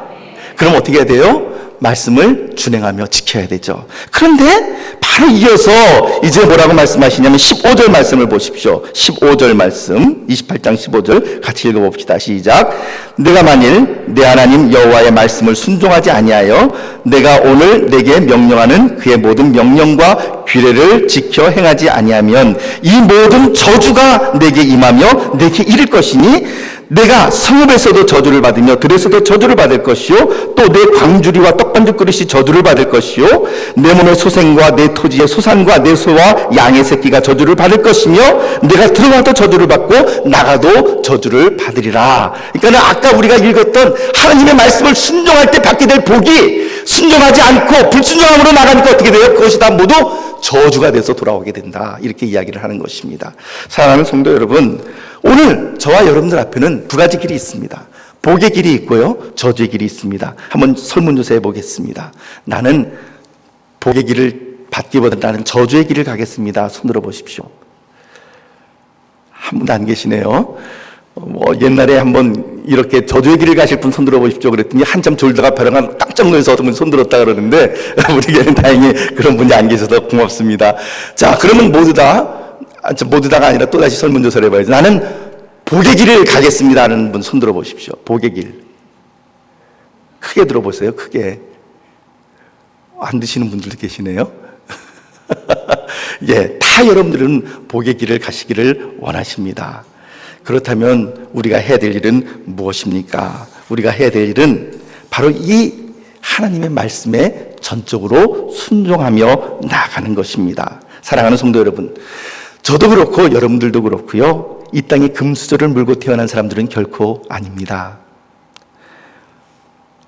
그럼 어떻게 해야 돼요? 말씀을 준행하며 지켜야 되죠. 그런데 바로 이어서 이제 뭐라고 말씀하시냐면 15절 말씀을 보십시오. 15절 말씀 28장 15절 같이 읽어봅시다. 시작. 내가 만일 내 하나님 여호와의 말씀을 순종하지 아니하여 내가 오늘 내게 명령하는 그의 모든 명령과 규례를 지켜 행하지 아니하면 이 모든 저주가 내게 임하며 내게 이를 것이니 내가 성읍에서도 저주를 받으며 들에서도 저주를 받을 것이요 또 내 광주리와 떡반죽 그릇이 저주를 받을 것이요 내 몸의 소생과 내 토지의 소산과 내 소와 양의 새끼가 저주를 받을 것이며 내가 들어가도 저주를 받고 나가도 저주를 받으리라. 그러니까 아까 우리가 읽었던 하나님의 말씀을 순종할 때 받게 될 복이 순종하지 않고 불순종함으로 나가니까 어떻게 돼요? 그것이 다 모두 저주가 돼서 돌아오게 된다. 이렇게 이야기를 하는 것입니다. 사랑하는 성도 여러분, 오늘 저와 여러분들 앞에는 두 가지 길이 있습니다. 복의 길이 있고요, 저주의 길이 있습니다. 한번 설문조사해 보겠습니다. 나는 복의 길을 받기보다 나는 저주의 길을 가겠습니다. 손들어 보십시오. 한 분도 안 계시네요. 옛날에 한번 이렇게 저주의 길을 가실 분 손들어 보십시오 그랬더니 한참 졸다가 벼랑한 깜짝 놀라서 어떤 분 손들었다 그러는데 우리에게는 다행히 그런 분이 안 계셔서 고맙습니다. 자, 그러면 모두 다가 아니라 또다시 설문조사를 해봐야죠. 나는 복의 길을 가겠습니다 하는 분 손들어 보십시오. 복의 길. 크게 들어보세요. 크게. 안 드시는 분들도 계시네요. 예, 다 여러분들은 복의 길을 가시기를 원하십니다. 그렇다면 우리가 해야 될 일은 무엇입니까? 우리가 해야 될 일은 바로 이 하나님의 말씀에 전적으로 순종하며 나아가는 것입니다. 사랑하는 성도 여러분, 저도 그렇고 여러분들도 그렇고요, 이 땅에 금수저를 물고 태어난 사람들은 결코 아닙니다.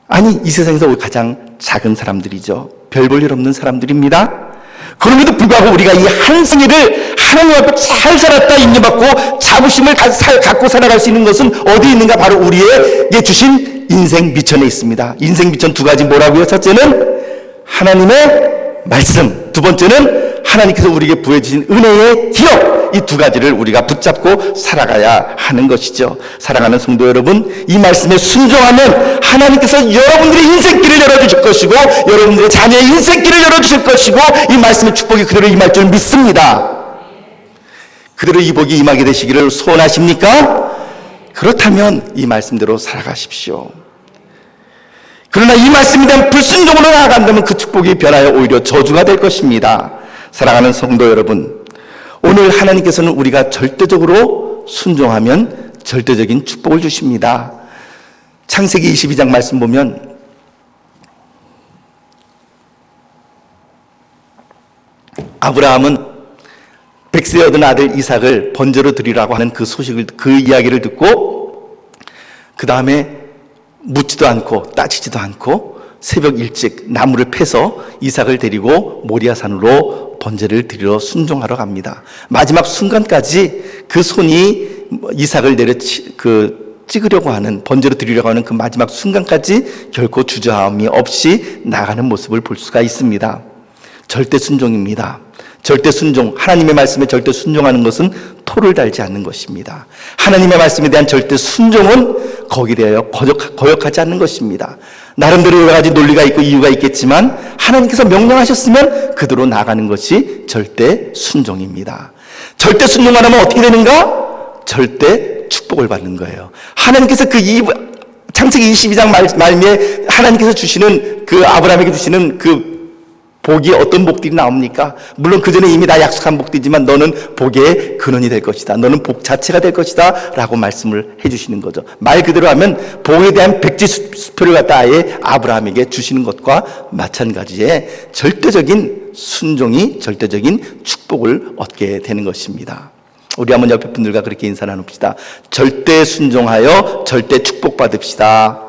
아니, 이 세상에서 가장 작은 사람들이죠. 별 볼 일 없는 사람들입니다. 그럼에도 불구하고 우리가 이 한 생애를 하나님 앞에 잘 살았다 인정받고 자부심을 갖고 살아갈 수 있는 것은 어디 있는가? 바로 우리에게 주신 인생 미천에 있습니다. 인생 미천 두 가지 뭐라고요? 첫째는 하나님의 말씀, 두 번째는 하나님께서 우리에게 부여주신 은혜의 기업, 이 두 가지를 우리가 붙잡고 살아가야 하는 것이죠. 사랑하는 성도 여러분, 이 말씀에 순종하면 하나님께서 여러분들의 인생길을 열어주실 것이고 여러분들의 자녀의 인생길을 열어주실 것이고 이 말씀의 축복이 그대로 임할 줄 믿습니다. 그대로 이 복이 임하게 되시기를 소원하십니까? 그렇다면 이 말씀대로 살아가십시오. 그러나 이 말씀에 대한 불순종으로 나아간다면 그 축복이 변하여 오히려 저주가 될 것입니다. 사랑하는 성도 여러분, 오늘 하나님께서는 우리가 절대적으로 순종하면 절대적인 축복을 주십니다. 창세기 22장 말씀 보면 아브라함은 백세 얻은 아들 이삭을 번제로 드리라고 하는 그 소식을, 그 이야기를 듣고 그 다음에 묻지도 않고 따지지도 않고 새벽 일찍 나무를 패서 이삭을 데리고 모리아산으로 번제를 드리러 순종하러 갑니다. 마지막 순간까지 그 손이 이삭을 찍으려고 하는, 번제로 드리려고 하는 그 마지막 순간까지 결코 주저함이 없이 나가는 모습을 볼 수가 있습니다. 절대 순종입니다. 절대 순종, 하나님의 말씀에 절대 순종하는 것은 토를 달지 않는 것입니다. 하나님의 말씀에 대한 절대 순종은 거기에 대하여 거역하지 않는 것입니다. 나름대로 여러 가지 논리가 있고 이유가 있겠지만 하나님께서 명령하셨으면 그대로 나가는 것이 절대 순종입니다. 절대 순종만 하면 어떻게 되는가? 절대 축복을 받는 거예요. 하나님께서 창세기 22장 말미에 하나님께서 주시는 그 아브라함에게 주시는 그 복이 어떤 복들이 나옵니까? 물론 그 전에 이미 다 약속한 복들이지만 너는 복의 근원이 될 것이다. 너는 복 자체가 될 것이다. 라고 말씀을 해주시는 거죠. 말 그대로 하면 복에 대한 백지수표를 갖다 아예 아브라함에게 주시는 것과 마찬가지의 절대적인 순종이 절대적인 축복을 얻게 되는 것입니다. 우리 한번 옆에 분들과 그렇게 인사 나눕시다. 절대 순종하여 절대 축복 받읍시다.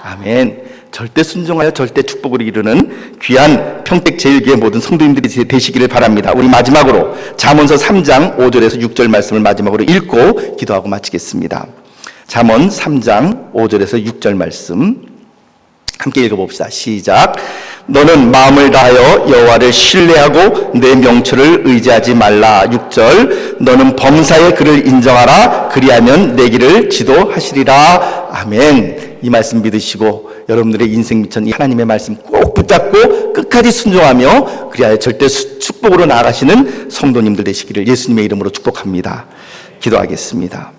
아멘. 절대 순종하여 절대 축복을 이루는 귀한 평택제일교회 모든 성도님들이 되시기를 바랍니다. 우리 마지막으로 잠언서 3장 5절에서 6절 말씀을 마지막으로 읽고 기도하고 마치겠습니다. 잠언 3장 5절에서 6절 말씀 함께 읽어봅시다. 시작. 너는 마음을 다하여 여호와를 신뢰하고 내 명철을 의지하지 말라. 6절. 너는 범사의 그를 인정하라. 그리하면 내 길을 지도하시리라. 아멘. 이 말씀 믿으시고 여러분들의 인생 미천 이 하나님의 말씀 꼭 붙잡고 끝까지 순종하며 그리하여 절대 축복으로 나아가시는 성도님들 되시기를 예수님의 이름으로 축복합니다. 기도하겠습니다.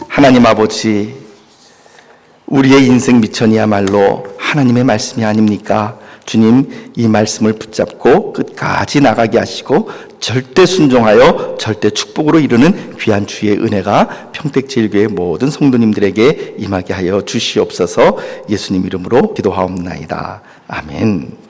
하나님 아버지, 우리의 인생 미천이야말로 하나님의 말씀이 아닙니까? 주님, 이 말씀을 붙잡고 끝까지 나가게 하시고 절대 순종하여 절대 축복으로 이루는 귀한 주의 은혜가 평택제일교회 모든 성도님들에게 임하게 하여 주시옵소서. 예수님 이름으로 기도하옵나이다. 아멘.